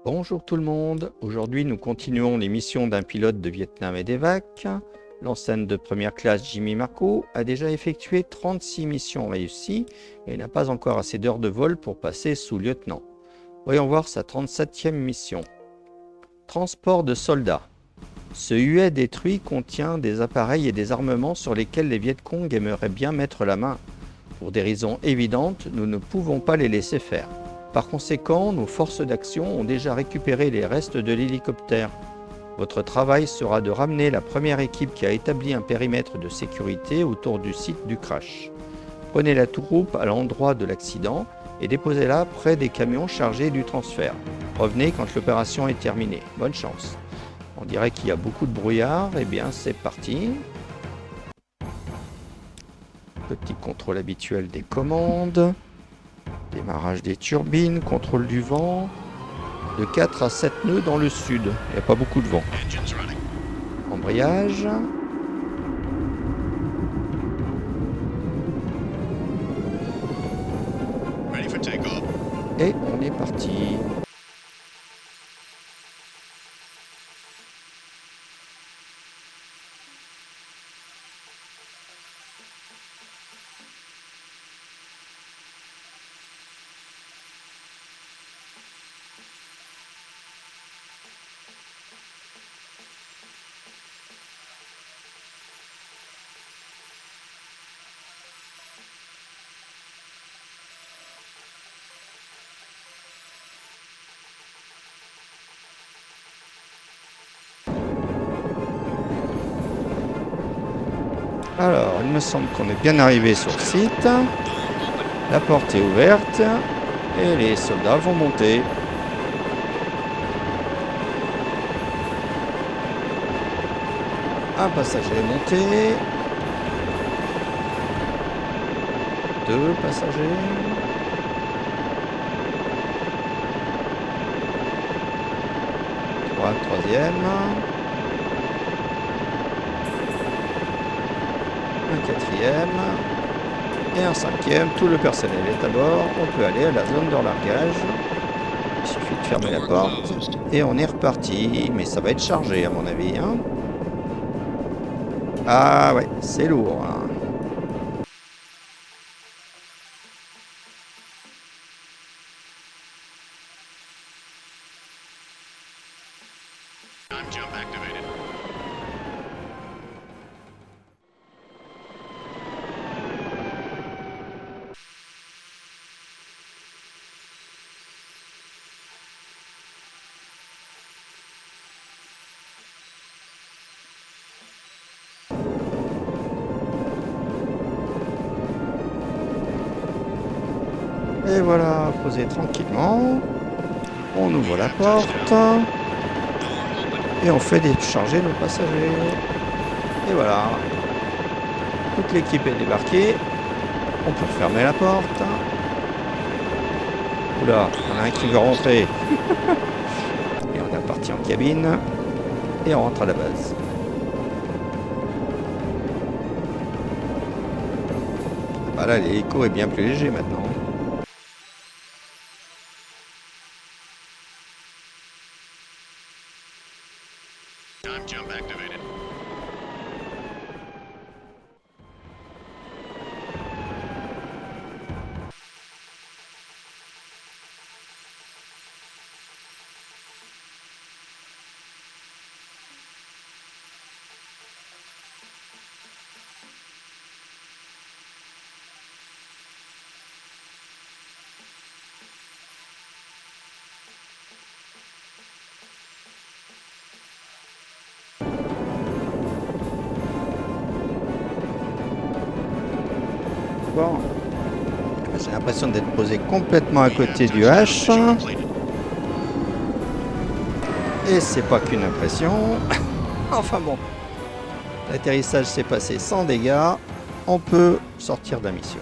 Bonjour tout le monde, aujourd'hui nous continuons les missions d'un pilote de Vietnam et d'Evac. L'enseigne de première classe Jimmy Marco a déjà effectué 36 missions réussies et n'a pas encore assez d'heures de vol pour passer sous lieutenant. Voyons voir sa 37e mission. Transport de soldats. Ce huet détruit contient des appareils et des armements sur lesquels les Viet Cong aimeraient bien mettre la main. Pour des raisons évidentes, nous ne pouvons pas les laisser faire. Par conséquent, nos forces d'action ont déjà récupéré les restes de l'hélicoptère. Votre travail sera de ramener la première équipe qui a établi un périmètre de sécurité autour du site du crash. Prenez la troupe à l'endroit de l'accident et déposez-la près des camions chargés du transfert. Revenez quand l'opération est terminée. Bonne chance. On dirait qu'il y a beaucoup de brouillard. Eh bien, c'est parti. Petit contrôle habituel des commandes. Démarrage des turbines, contrôle du vent. De 4 à 7 nœuds dans le sud. Il n'y a pas beaucoup de vent. Embrayage. Et on est parti. Alors, il me semble qu'on est bien arrivé sur le site. La porte est ouverte et les soldats vont monter. Un passager est monté. 2 passagers. 3, troisième. Un quatrième. Et un cinquième. Tout le personnel est à bord. On peut aller à la zone de relargage. Il suffit de fermer la porte. Et on est reparti. Mais ça va être chargé à mon avis. Hein. Ah ouais, c'est lourd. Hein. Et voilà, posé tranquillement. On ouvre la porte. Et on fait décharger nos passagers. Et voilà. Toute l'équipe est débarquée. On peut fermer la porte. Oula, il y en a un qui veut rentrer. Et on est parti en cabine. Et on rentre à la base. Voilà, l'hélico est bien plus léger maintenant. Jump activated. Bon. J'ai l'impression d'être posé complètement à côté du H. Et c'est pas qu'une impression. Enfin bon. L'atterrissage s'est passé sans dégâts. On peut sortir de la mission.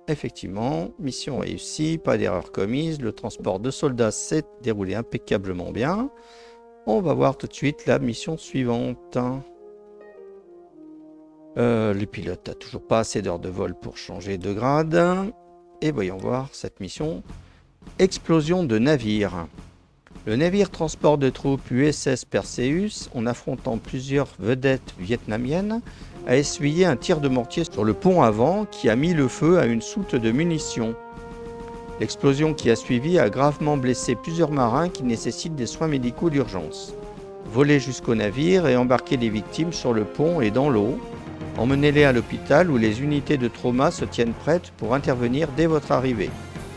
Effectivement, mission réussie, pas d'erreur commise. Le transport de soldats s'est déroulé impeccablement bien. On va voir tout de suite la mission suivante. Le pilote n'a toujours pas assez d'heures de vol pour changer de grade. Et voyons voir cette mission Explosion de navire. Le navire transport de troupes USS Perseus, en affrontant plusieurs vedettes vietnamiennes, a essuyé un tir de mortier sur le pont avant qui a mis le feu à une soute de munitions. L'explosion qui a suivi a gravement blessé plusieurs marins qui nécessitent des soins médicaux d'urgence. Volez jusqu'au navire et embarquez les victimes sur le pont et dans l'eau. Emmenez-les à l'hôpital où les unités de trauma se tiennent prêtes pour intervenir dès votre arrivée.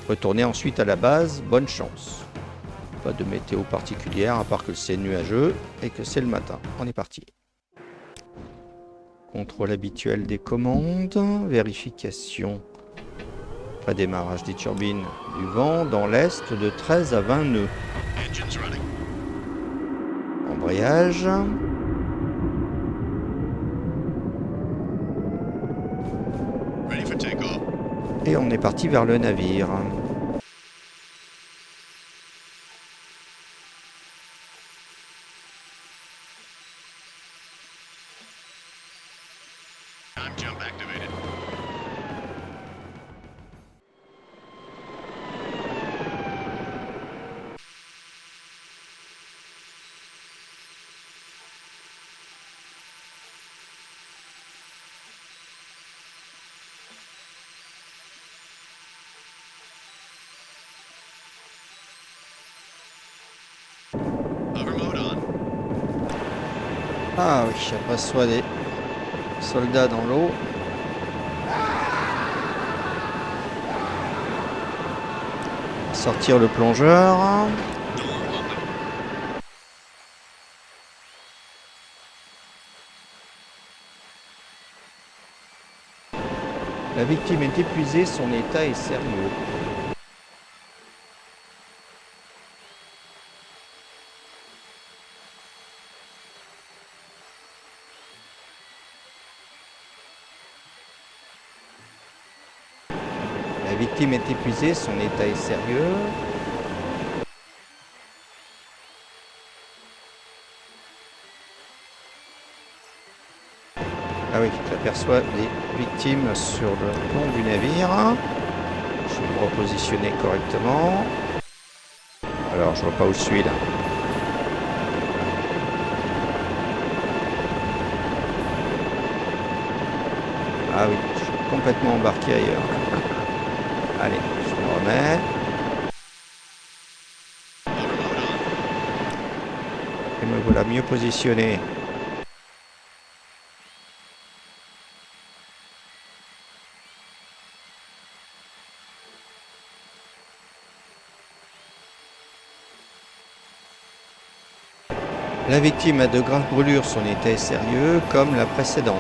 Retournez ensuite à la base, bonne chance. Pas de météo particulière à part que c'est nuageux et que c'est le matin. On est parti. Contrôle habituel des commandes, vérification. Prédémarrage des turbines du vent dans l'est de 13 à 20 nœuds. Engines running. Embrayage. Ready for takeoff. Et on est parti vers le navire. Time jump activated. Hover mode on. Ah oui, j'aperçois des soldats dans l'eau. Sortir le plongeur. Door open. La victime est épuisée, son état est sérieux. La victime est épuisée, son état est sérieux. Ah oui, j'aperçois des victimes sur le pont du navire. Je vais me repositionner correctement. Alors, je vois pas où je suis là. Ah oui, je suis complètement embarqué ailleurs. Allez, je me remets. Hover mode on. Et me voilà mieux positionné. La victime a de graves brûlures, son état est sérieux, comme la précédente.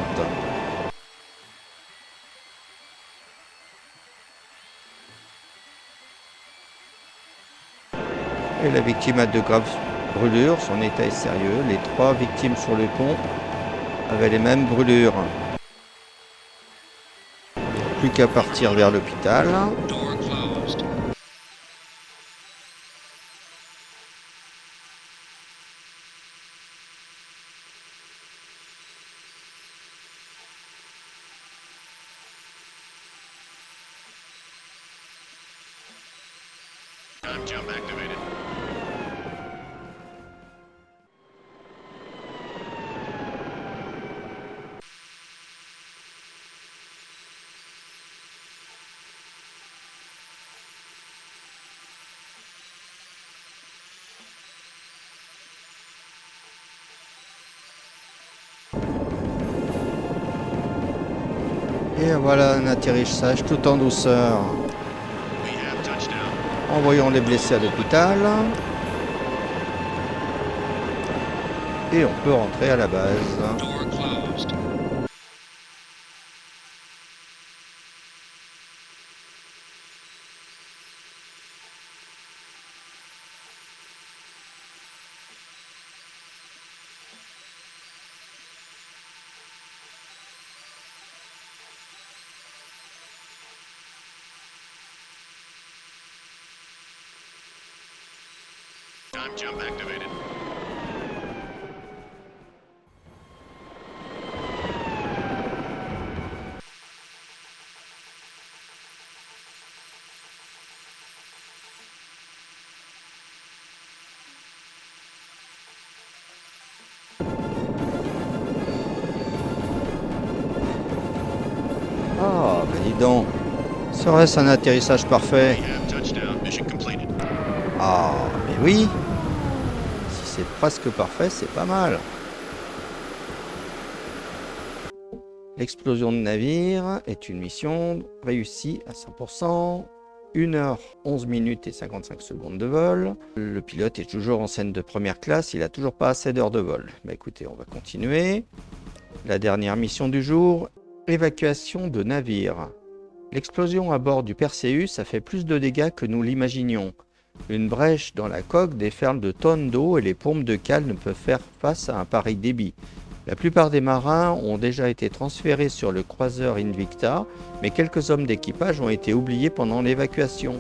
Et la victime a de graves brûlures, son état est sérieux. Les 3 victimes sur le pont avaient les mêmes brûlures. Plus qu'à partir vers l'hôpital. Door closed. Time jump activated. Et voilà un atterrissage tout en douceur. We have touchdown. Envoyons les blessés à l'hôpital. Et on peut rentrer à la base. Door closed. Time jump activated. Serait-ce un atterrissage parfait? We have touchdown. Mission completed. Ah, mais oui. Si c'est presque parfait, c'est pas mal. L'explosion de navire est une mission réussie à 100%. 1 heure 11 minutes et 55 secondes de vol. Le pilote est toujours en scène de première classe, il n'a toujours pas assez d'heures de vol. Bah écoutez, on va continuer. La dernière mission du jour, évacuation de navire. L'explosion à bord du Perseus a fait plus de dégâts que nous l'imaginions. Une brèche dans la coque déferle de tonnes d'eau et les pompes de cale ne peuvent faire face à un pareil débit. La plupart des marins ont déjà été transférés sur le croiseur Invicta, mais quelques hommes d'équipage ont été oubliés pendant l'évacuation.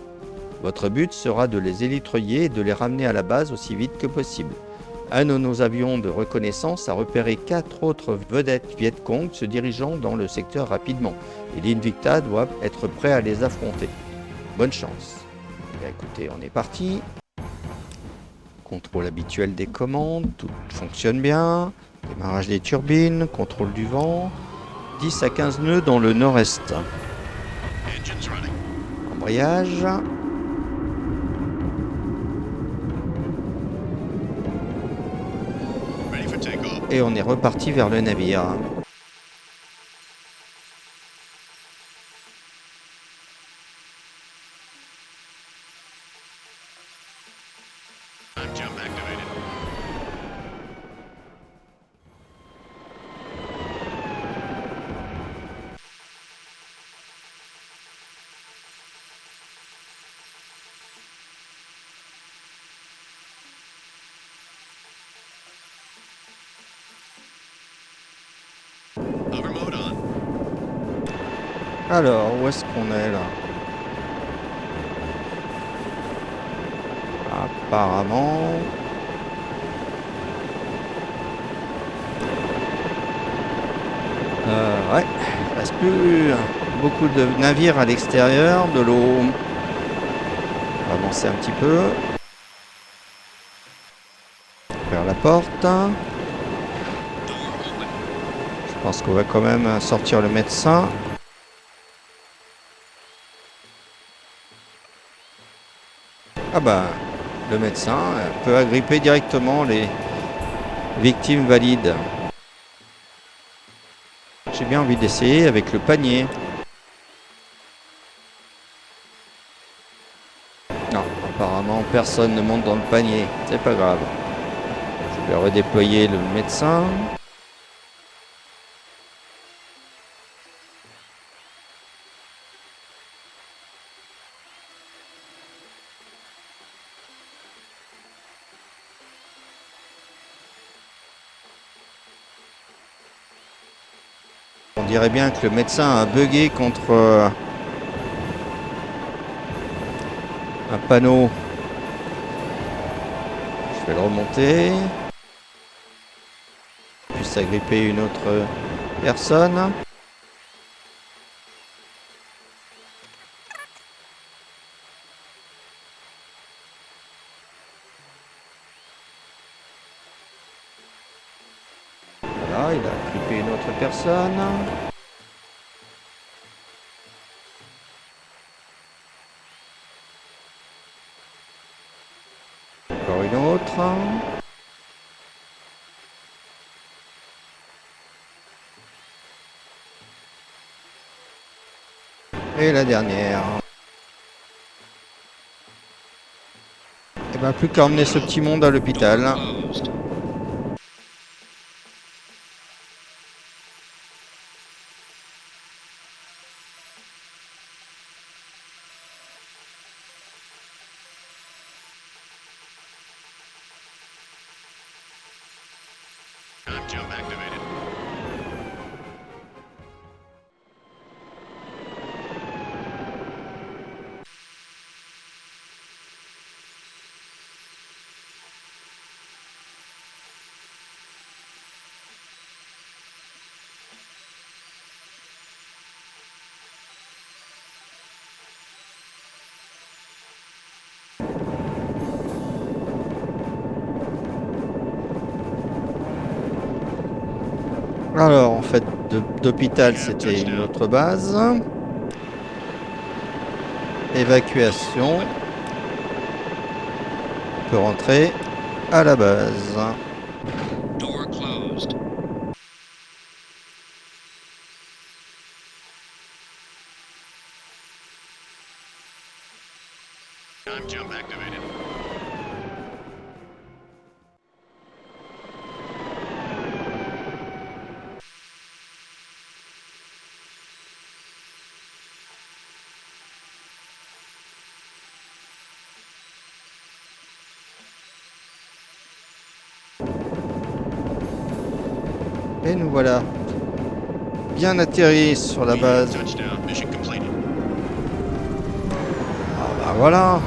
Votre but sera de les élitreiller et de les ramener à la base aussi vite que possible. Un de nos avions de reconnaissance a repéré 4 autres vedettes Viet Cong se dirigeant dans le secteur rapidement, et l'Invicta doit être prêt à les affronter. Bonne chance. Bien, écoutez, on est parti. Contrôle habituel des commandes, tout fonctionne bien. Démarrage des turbines, contrôle du vent, 10 à 15 nœuds dans le nord-est. Engines running. Embrayage. Ready for takeoff. Et on est reparti vers le navire. Time jump activated. Hover mode on. Alors, où est-ce qu'on est là? Apparemment... ouais, il reste plus beaucoup de navires à l'extérieur, de l'eau. On va avancer un petit peu. Vers la porte. Je pense qu'on va quand même sortir le médecin. Ah bah, le médecin peut agripper directement les victimes valides. J'ai bien envie d'essayer avec le panier. Non, apparemment personne ne monte dans le panier. C'est pas grave. Je vais redéployer le médecin. On dirait bien que le médecin a bugué contre un panneau. Je vais le remonter. Puisse agripper une autre personne. Voilà, il a agrippé une autre personne. Encore une autre. Et la dernière. Et ben plus qu'à emmener ce petit monde à l'hôpital. Closed. Time jump activated. Alors en fait d'hôpital c'était une autre base. Évacuation. On peut rentrer à la base. Door closed. Time jump activated. Et nous voilà bien atterris sur la base. Touchdown. Mission completed. Ah bah voilà,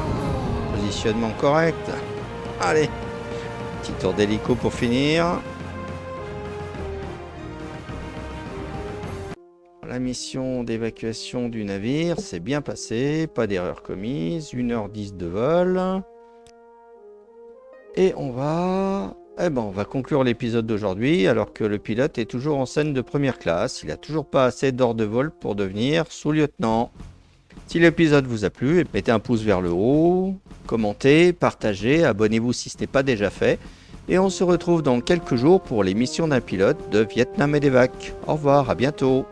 positionnement correct. Allez, petit tour d'hélico pour finir. La mission d'évacuation du navire s'est bien passée, pas d'erreur commise, 1h10 de vol. Et on va conclure l'épisode d'aujourd'hui alors que le pilote est toujours en scène de première classe. Il n'a toujours pas assez d'heures de vol pour devenir sous-lieutenant. Si l'épisode vous a plu, mettez un pouce vers le haut, commentez, partagez, abonnez-vous si ce n'est pas déjà fait. Et on se retrouve dans quelques jours pour les missions d'un pilote de Vietnam Medevac. Au revoir, à bientôt.